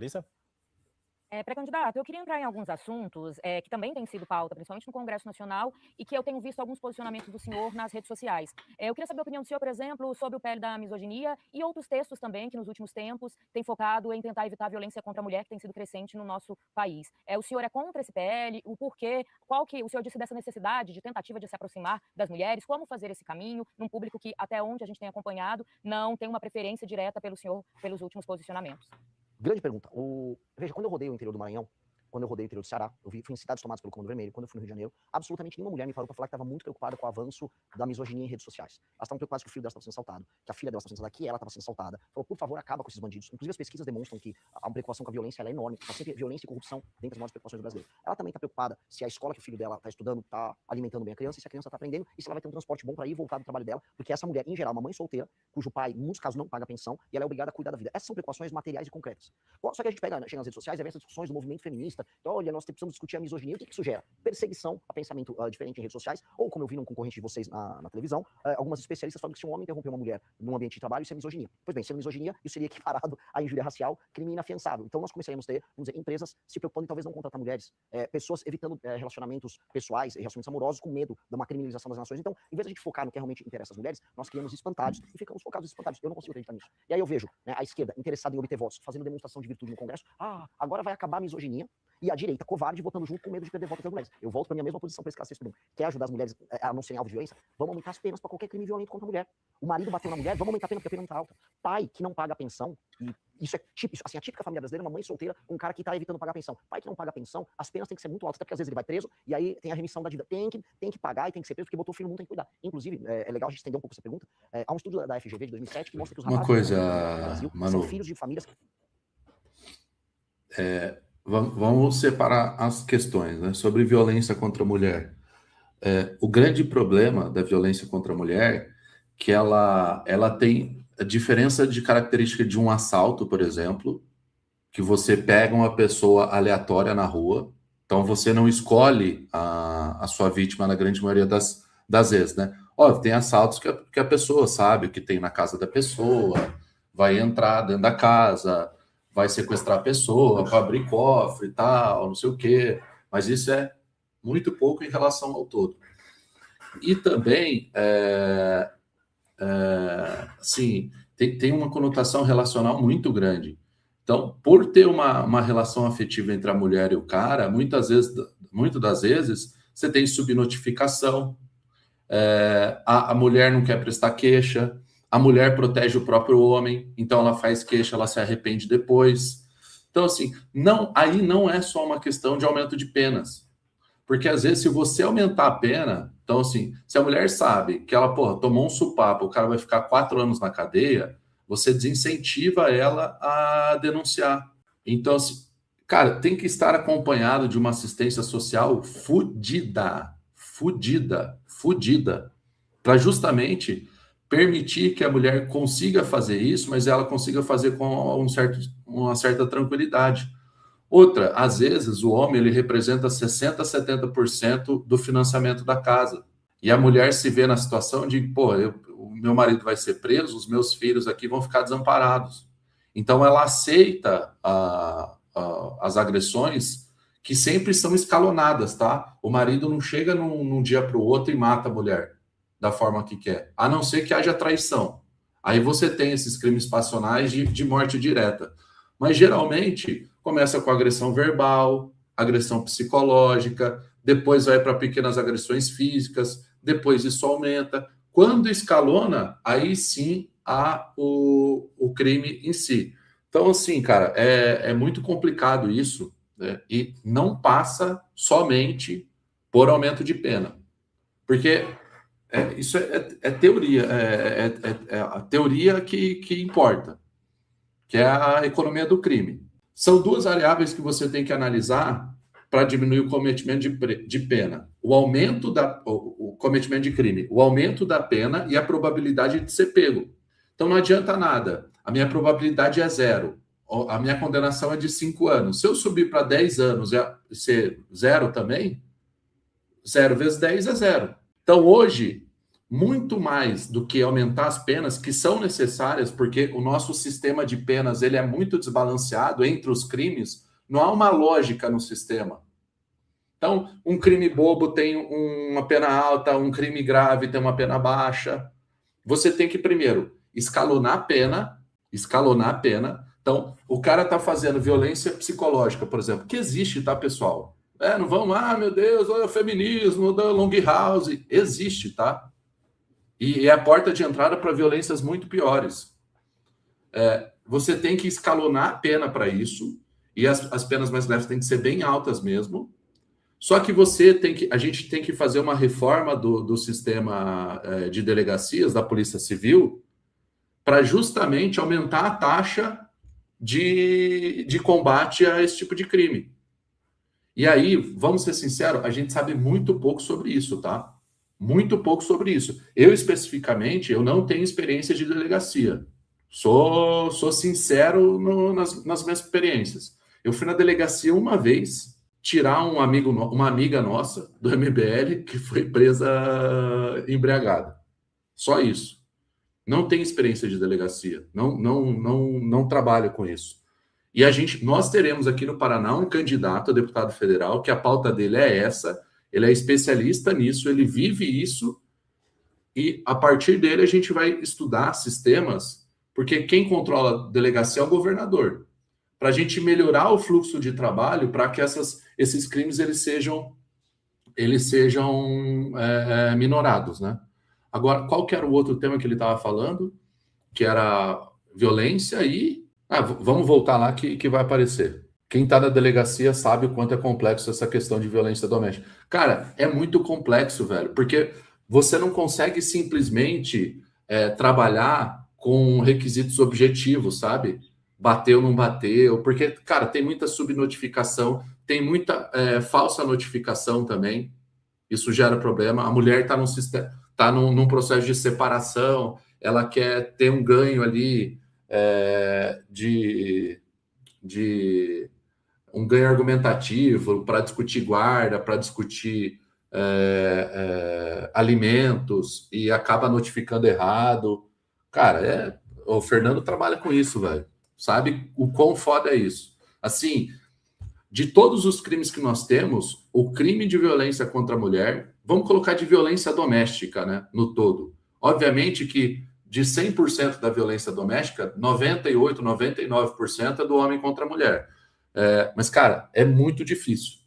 Larissa? Pré-candidato, eu queria entrar em alguns assuntos que também têm sido pauta, principalmente no Congresso Nacional, e que eu tenho visto alguns posicionamentos do senhor nas redes sociais. Eu queria saber a opinião do senhor, por exemplo, sobre o PL da misoginia e outros textos também que nos últimos tempos têm focado em tentar evitar a violência contra a mulher, que tem sido crescente no nosso país. O senhor é contra esse PL? O porquê? Qual que o senhor disse dessa necessidade de tentativa de se aproximar das mulheres? Como fazer esse caminho num público que, até onde a gente tem acompanhado, não tem uma preferência direta pelo senhor pelos últimos posicionamentos? Grande pergunta. Veja, quando eu rodei o interior do Maranhão, quando eu rodei o interior do Ceará, fui em cidades tomadas pelo Comando Vermelho, quando eu fui no Rio de Janeiro, absolutamente nenhuma mulher me parou pra falar que estava muito preocupada com o avanço da misoginia em redes sociais. Elas estavam preocupadas que o filho dela estava sendo assaltado, que a filha dela estava sendo assaltada, que ela estava sendo assaltada. Falou, por favor, acaba com esses bandidos. Inclusive, as pesquisas demonstram que a preocupação com a violência ela é enorme. Tá sempre violência e corrupção dentre as maiores preocupações do brasileiro. Ela também está preocupada se a escola que o filho dela está estudando está alimentando bem a criança, e se a criança está aprendendo, e se ela vai ter um transporte bom para ir e voltar do trabalho dela, porque essa mulher, em geral, uma mãe solteira, cujo pai, em muitos casos, não paga pensão, e ela é obrigada a cuidar da vida. Essas são preocupações materiais e concretas. Só que a gente chega nas redes sociais e vê essas discussões do movimento feminista. Então, olha, nós precisamos discutir a misoginia. O que isso gera? Perseguição a pensamento diferente em redes sociais, ou como eu vi num concorrente de vocês na televisão, algumas especialistas falam que se um homem interromper uma mulher num ambiente de trabalho, isso é misoginia. Pois bem, sendo misoginia, isso seria equiparado à injúria racial, crime inafiançável. Então nós começaríamos a ter, vamos dizer, empresas se preocupando em talvez não contratar mulheres, pessoas evitando relacionamentos pessoais, relacionamentos amorosos com medo de uma criminalização das relações. Então, em vez de a gente focar no que realmente interessa às mulheres, nós criamos espantalhos e ficamos focados nos espantalhos. Eu não consigo acreditar nisso. E aí eu vejo, né, a esquerda interessada em obter votos, fazendo demonstração de virtude no Congresso. Agora vai acabar a misoginia. E a direita, covarde, votando junto com medo de perder voto das mulheres. Eu volto para minha mesma posição para esse caso 6x1. Quer ajudar as mulheres a não serem alvo de violência? Vamos aumentar as penas para qualquer crime violento contra a mulher. O marido bateu na mulher, vamos aumentar a pena porque a pena não está alta. Pai que não paga a pensão, e isso é típico, assim, a típica família brasileira, uma mãe solteira com um cara que está evitando pagar a pensão. Pai que não paga a pensão, as penas têm que ser muito altas, até porque às vezes ele vai preso, e aí tem a remissão da dívida. Tem que pagar e tem que ser preso, porque botou o filho no mundo, tem que cuidar. Inclusive, é legal a gente estender um pouco essa pergunta. Há um estudo da FGV de 2007 que mostra que os rapazes no Brasil são filhos de famílias... Vamos separar as questões, né? Sobre violência contra a mulher. O grande problema da violência contra a mulher é que ela tem a diferença de característica de um assalto, por exemplo, que você pega uma pessoa aleatória na rua, então você não escolhe a sua vítima na grande maioria das vezes, né? Tem assaltos que a pessoa sabe o que tem na casa da pessoa, vai entrar dentro da casa, vai sequestrar a pessoa, para abrir cofre e tal, não sei o quê. Mas isso é muito pouco em relação ao todo. E também, assim, tem uma conotação relacional muito grande. Então, por ter uma relação afetiva entre a mulher e o cara, muitas das vezes, você tem subnotificação, a mulher não quer prestar queixa, a mulher protege o próprio homem, então ela faz queixa, ela se arrepende depois. Então, assim, aí não é só uma questão de aumento de penas. Porque, às vezes, se você aumentar a pena... Então, assim, se a mulher sabe que ela, tomou um supapo, o cara vai ficar 4 anos na cadeia, você desincentiva ela a denunciar. Então, assim, cara, tem que estar acompanhado de uma assistência social fudida, para justamente permitir que a mulher consiga fazer isso, mas ela consiga fazer com uma certa tranquilidade. Outra, às vezes, o homem ele representa 60% a 70% do financiamento da casa. E a mulher se vê na situação de, o meu marido vai ser preso, os meus filhos aqui vão ficar desamparados. Então, ela aceita as agressões que sempre são escalonadas, tá? O marido não chega num dia para o outro e mata a mulher da forma que quer, a não ser que haja traição. Aí você tem esses crimes passionais de morte direta. Mas, geralmente, começa com agressão verbal, agressão psicológica, depois vai para pequenas agressões físicas, depois isso aumenta. Quando escalona, aí sim há o crime em si. Então, assim, cara, é muito complicado isso, né? E não passa somente por aumento de pena. Porque isso é teoria, é a teoria que importa, que é a economia do crime. São 2 variáveis que você tem que analisar para diminuir o cometimento de pena. O cometimento de crime, o aumento da pena e a probabilidade de ser pego. Então não adianta nada. A minha probabilidade é 0. A minha condenação é de 5 anos. Se eu subir para 10 anos e ser 0 também, 0 vezes 10 é 0. Então hoje, muito mais do que aumentar as penas, que são necessárias, porque o nosso sistema de penas ele é muito desbalanceado entre os crimes, não há uma lógica no sistema. Então, um crime bobo tem uma pena alta, um crime grave tem uma pena baixa. Você tem que, primeiro, escalonar a pena. Então, o cara está fazendo violência psicológica, por exemplo, que existe, tá, pessoal? Não vamos, meu Deus, olha o feminismo da Long House. Existe, tá? E é a porta de entrada para violências muito piores. Você tem que escalonar a pena para isso, e as penas mais leves têm que ser bem altas mesmo. Só que a gente tem que fazer uma reforma do sistema de delegacias, da Polícia Civil, para justamente aumentar a taxa de combate a esse tipo de crime. E aí, vamos ser sinceros, a gente sabe muito pouco sobre isso, tá? Muito pouco sobre isso. Eu, especificamente, eu não tenho experiência de delegacia. Sou sincero nas minhas experiências. Eu fui na delegacia uma vez tirar uma amiga nossa do MBL que foi presa embriagada. Só isso. Não tenho experiência de delegacia. Não trabalho com isso. E nós teremos aqui no Paraná um candidato a deputado federal que a pauta dele é essa. Ele é especialista nisso, ele vive isso, e a partir dele a gente vai estudar sistemas, porque quem controla a delegacia é o governador, para a gente melhorar o fluxo de trabalho, para que esses crimes eles sejam minorados, né? Agora, qual que era o outro tema que ele estava falando? Que era violência e... vamos voltar lá que vai aparecer. Quem está na delegacia sabe o quanto é complexo essa questão de violência doméstica. Cara, é muito complexo, velho, porque você não consegue simplesmente trabalhar com requisitos objetivos, sabe? Bateu, não bateu, porque, cara, tem muita subnotificação, tem muita falsa notificação também, isso gera problema. A mulher está num processo de separação, ela quer ter um ganho ali de um ganho argumentativo para discutir guarda, para discutir alimentos, e acaba notificando errado. Cara, o Fernando trabalha com isso, velho. Sabe o quão foda é isso? Assim, de todos os crimes que nós temos, o crime de violência contra a mulher, vamos colocar de violência doméstica, né, no todo. Obviamente que de 100% da violência doméstica, 98%, 99% é do homem contra a mulher. Mas, cara, é muito difícil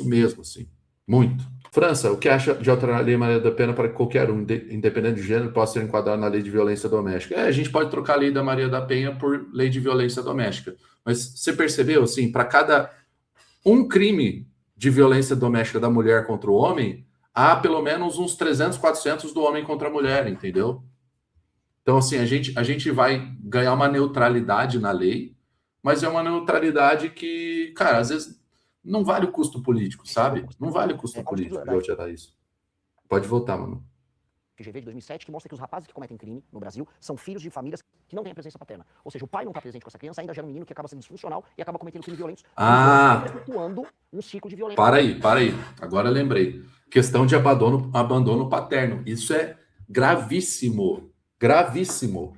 mesmo, assim, muito. França, o que acha de alternar a Lei Maria da Penha para que qualquer um, independente de gênero, possa ser enquadrado na Lei de Violência Doméstica? A gente pode trocar a Lei da Maria da Penha por Lei de Violência Doméstica. Mas você percebeu, assim, para cada um crime de violência doméstica da mulher contra o homem, há pelo menos uns 300, 400 do homem contra a mulher, entendeu? Então, assim, a gente vai ganhar uma neutralidade na lei, mas é uma neutralidade que, cara, às vezes não vale o custo político, sabe? Não vale o custo político de alterar isso. Pode voltar, mano. FGV de 2007, que mostra que os rapazes que cometem crime no Brasil são filhos de famílias que não têm a presença paterna. Ou seja, o pai não está presente com essa criança, ainda gera um menino que acaba sendo disfuncional e acaba cometendo crimes violentos. Perpetuando um ciclo de violência. Para aí. Agora eu lembrei. Questão de abandono paterno. Isso é gravíssimo. Gravíssimo.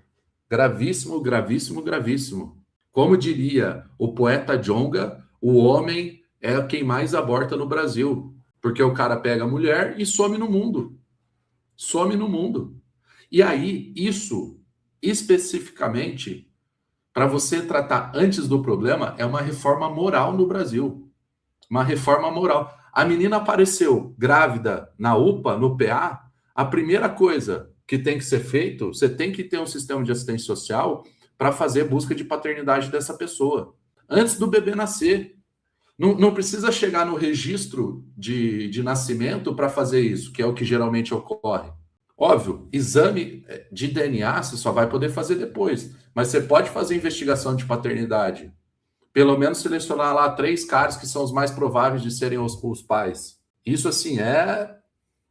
Como diria o poeta Djonga, o homem é quem mais aborta no Brasil, porque o cara pega a mulher e some no mundo. E aí, isso, especificamente, para você tratar antes do problema, é uma reforma moral no Brasil. Uma reforma moral. A menina apareceu grávida na UPA, no PA, a primeira coisa que tem que ser feito, você tem que ter um sistema de assistência social para fazer busca de paternidade dessa pessoa, antes do bebê nascer. Não precisa chegar no registro de nascimento para fazer isso, que é o que geralmente ocorre. Óbvio, exame de DNA você só vai poder fazer depois, mas você pode fazer investigação de paternidade. Pelo menos selecionar lá 3 caras que são os mais prováveis de serem os pais. Isso, assim,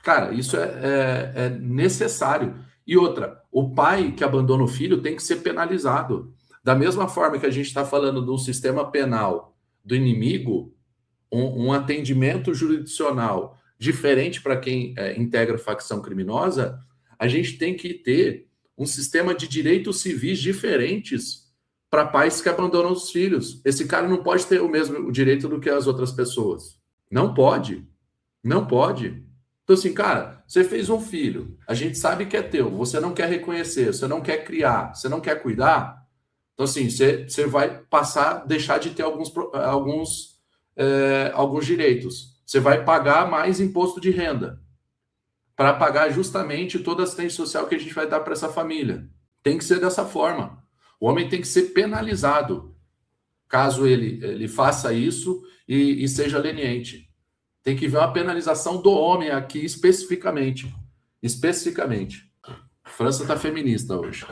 cara, isso é necessário. E outra, o pai que abandona o filho tem que ser penalizado. Da mesma forma que a gente está falando do sistema penal do inimigo, um atendimento jurisdicional diferente para quem integra facção criminosa, a gente tem que ter um sistema de direitos civis diferentes para pais que abandonam os filhos. Esse cara não pode ter o mesmo direito do que as outras pessoas. Não pode. Não pode. Então, assim, cara, você fez um filho, a gente sabe que é teu, você não quer reconhecer, você não quer criar, você não quer cuidar. Então, assim, você vai passar, deixar de ter alguns direitos. Você vai pagar mais imposto de renda para pagar justamente toda a assistência social que a gente vai dar para essa família. Tem que ser dessa forma. O homem tem que ser penalizado caso ele faça isso e seja leniente. Tem que ver uma penalização do homem aqui especificamente. Especificamente. A França está feminista hoje.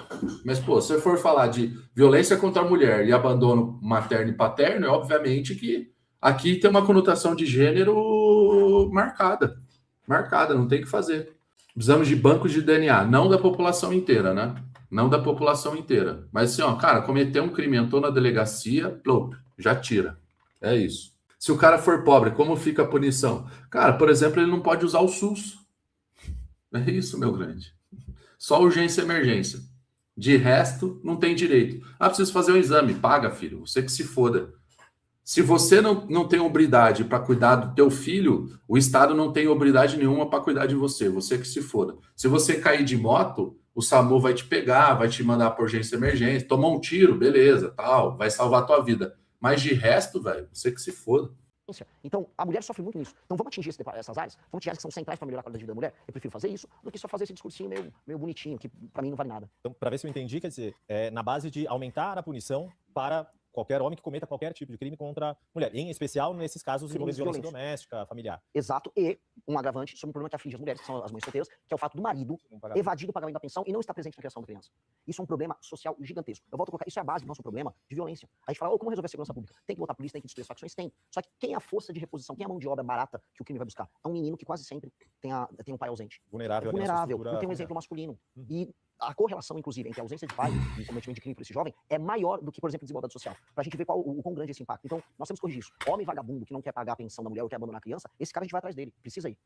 Mas, pô, se você for falar de violência contra a mulher e abandono materno e paterno, é obviamente que aqui tem uma conotação de gênero marcada. Marcada, não tem o que fazer. Precisamos de bancos de DNA, não da população inteira, né? Não da população inteira. Mas assim, ó, cara, cometeu um crime, entrou na delegacia, plop, já tira. É isso. Se o cara for pobre, como fica a punição? Cara, por exemplo, ele não pode usar o SUS. É isso, meu grande. Só urgência e emergência. De resto, não tem direito. Ah, preciso fazer um exame. Paga, filho. Você que se foda. Se você não tem hombridade para cuidar do teu filho, o Estado não tem hombridade nenhuma para cuidar de você. Você que se foda. Se você cair de moto, o SAMU vai te pegar, vai te mandar para urgência e emergência. Tomou um tiro, beleza, tal, vai salvar a tua vida. Mas de resto, velho, você que se foda. Então, a mulher sofre muito nisso. Então, vamos atingir essas áreas? Vamos atingir áreas que são centrais para melhorar a qualidade de vida da mulher? Eu prefiro fazer isso do que só fazer esse discursinho meio bonitinho, que para mim não vale nada. Então, para ver se eu entendi, quer dizer, na base de aumentar a punição para qualquer homem que cometa qualquer tipo de crime contra a mulher, em especial nesses casos de violência doméstica, familiar. Exato, e um agravante sobre um problema que aflige as mulheres, que são as mães solteiras, que é o fato do marido evadir o pagamento da pensão e não estar presente na criação da criança. Isso é um problema social gigantesco. Eu volto a colocar, isso é a base do nosso problema de violência. A gente fala, como resolver a segurança pública? Tem que botar polícia, tem que destruir as facções? Tem. Só que quem é a força de reposição, quem é a mão de obra barata que o crime vai buscar? É um menino que quase sempre tem um pai ausente. Vulnerável, não tem um exemplo masculino. E a correlação, inclusive, entre a ausência de pai e o cometimento de crime por esse jovem é maior do que, por exemplo, desigualdade social. Pra gente ver o quão grande é esse impacto. Então, nós temos que corrigir isso. Homem vagabundo que não quer pagar a pensão da mulher ou quer abandonar a criança, esse cara a gente vai atrás dele. Precisa ir.